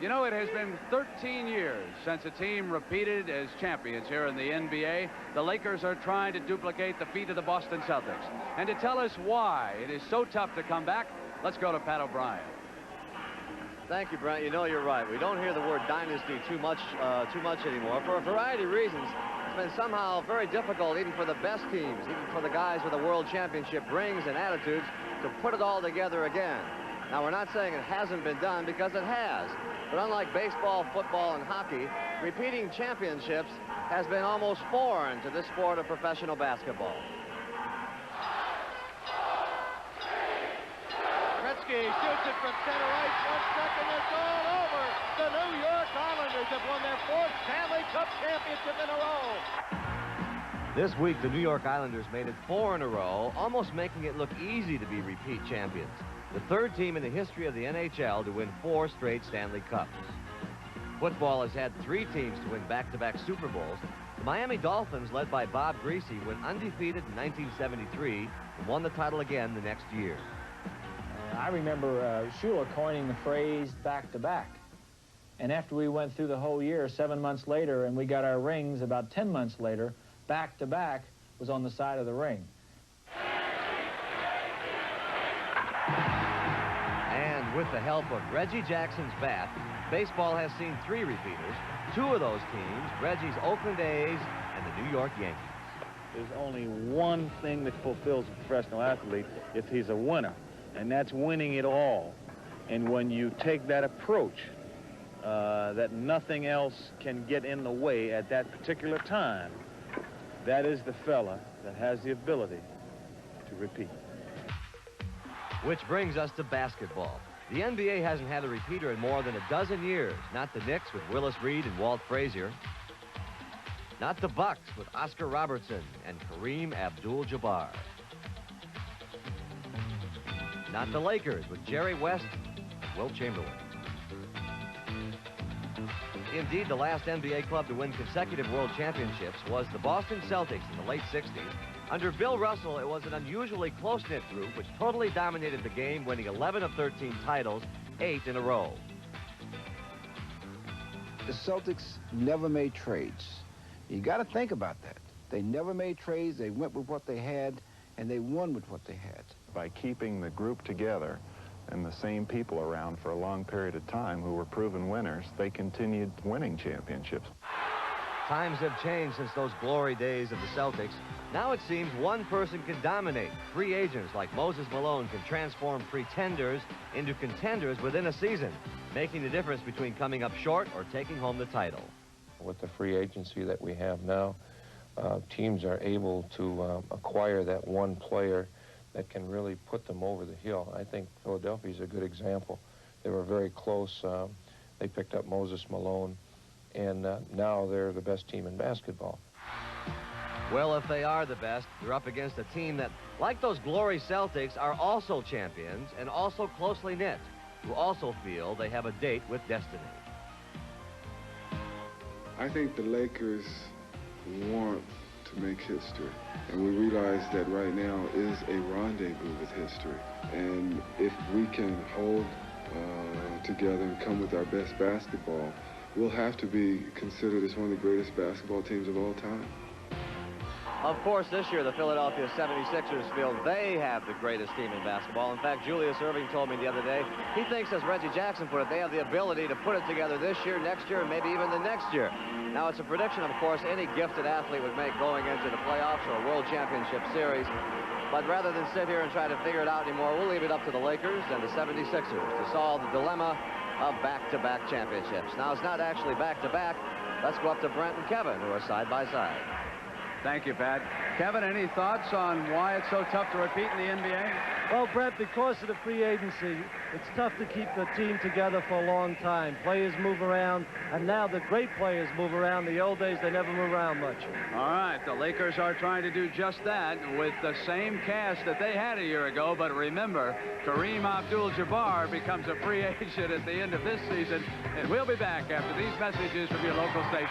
You know, it has been 13 years since a team repeated as champions here in the NBA. The Lakers are trying to duplicate the feat of the Boston Celtics. And to tell us why it is so tough to come back, let's go to Pat O'Brien. Thank you, Brent. You know, you're right. We don't hear the word dynasty too much anymore for a variety of reasons. It's been somehow very difficult, even for the best teams, even for the guys with the world championship rings and attitudes, to put it all together again. Now, we're not saying it hasn't been done, because it has. But unlike baseball, football, and hockey, repeating championships has been almost foreign to this sport of professional basketball. Gretzky shoots it from center ice. 1 second, it's all over. The New York Islanders have won their 4th Stanley Cup championship in a row. This week, the New York Islanders made it 4 in a row, almost making it look easy to be repeat champions. The 3rd team in the history of the NHL to win 4 straight Stanley Cups. Football has had 3 teams to win back-to-back Super Bowls. The Miami Dolphins, led by Bob Greasy, went undefeated in 1973 and won the title again the next year. I remember Shula coining the phrase back-to-back. And after we went through the whole year, 7 months later, and we got our rings about 10 months later, back-to-back was on the side of the ring. And with the help of Reggie Jackson's bat, baseball has seen 3 repeaters. 2 of those teams, Reggie's Oakland A's and the New York Yankees. There's only one thing that fulfills a professional athlete if he's a winner, and that's winning it all. And when you take that approach, that nothing else can get in the way at that particular time, that is the fella that has the ability to repeat. Which brings us to basketball. The NBA hasn't had a repeater in more than a dozen years. Not the Knicks with Willis Reed and Walt Frazier. Not the Bucks with Oscar Robertson and Kareem Abdul-Jabbar. Not the Lakers with Jerry West and Wilt Chamberlain. Indeed, the last NBA club to win consecutive world championships was the Boston Celtics in the late 60s. Under Bill Russell, it was an unusually close-knit group which totally dominated the game, winning 11 of 13 titles, 8 in a row. The Celtics never made trades. You got to think about that. They never made trades. They went with what they had, and they won with what they had. By keeping the group together and the same people around for a long period of time who were proven winners, they continued winning championships. Times have changed since those glory days of the Celtics. Now it seems one person can dominate. Free agents like Moses Malone can transform pretenders into contenders within a season, making the difference between coming up short or taking home the title. With the free agency that we have now, teams are able to acquire that one player that can really put them over the hill. I think Philadelphia is a good example. They were very close. They picked up Moses Malone, and now they're the best team in basketball. Well, if they are the best, they're up against a team that, like those glory Celtics, are also champions and also closely knit, who also feel they have a date with destiny. I think the Lakers want to make history, and we realize that right now is a rendezvous with history. And if we can hold together and come with our best basketball, we'll have to be considered as one of the greatest basketball teams of all time. Of course, this year, the Philadelphia 76ers feel they have the greatest team in basketball. In fact, Julius Erving told me the other day, he thinks, as Reggie Jackson put it, they have the ability to put it together this year, next year, and maybe even the next year. Now, it's a prediction, of course, any gifted athlete would make going into the playoffs or a World Championship Series. But rather than sit here and try to figure it out anymore, we'll leave it up to the Lakers and the 76ers to solve the dilemma of back-to-back championships. Now, it's not actually back-to-back. Let's go up to Brent and Kevin, who are side by side. Thank you, Pat. Kevin, any thoughts on why it's so tough to repeat in the NBA? Well, Brett, because of the free agency, it's tough to keep the team together for a long time. Players move around, and now the great players move around. The old days, they never move around much. All right, the Lakers are trying to do just that with the same cast that they had a year ago. But remember, Kareem Abdul-Jabbar becomes a free agent at the end of this season. And we'll be back after these messages from your local station.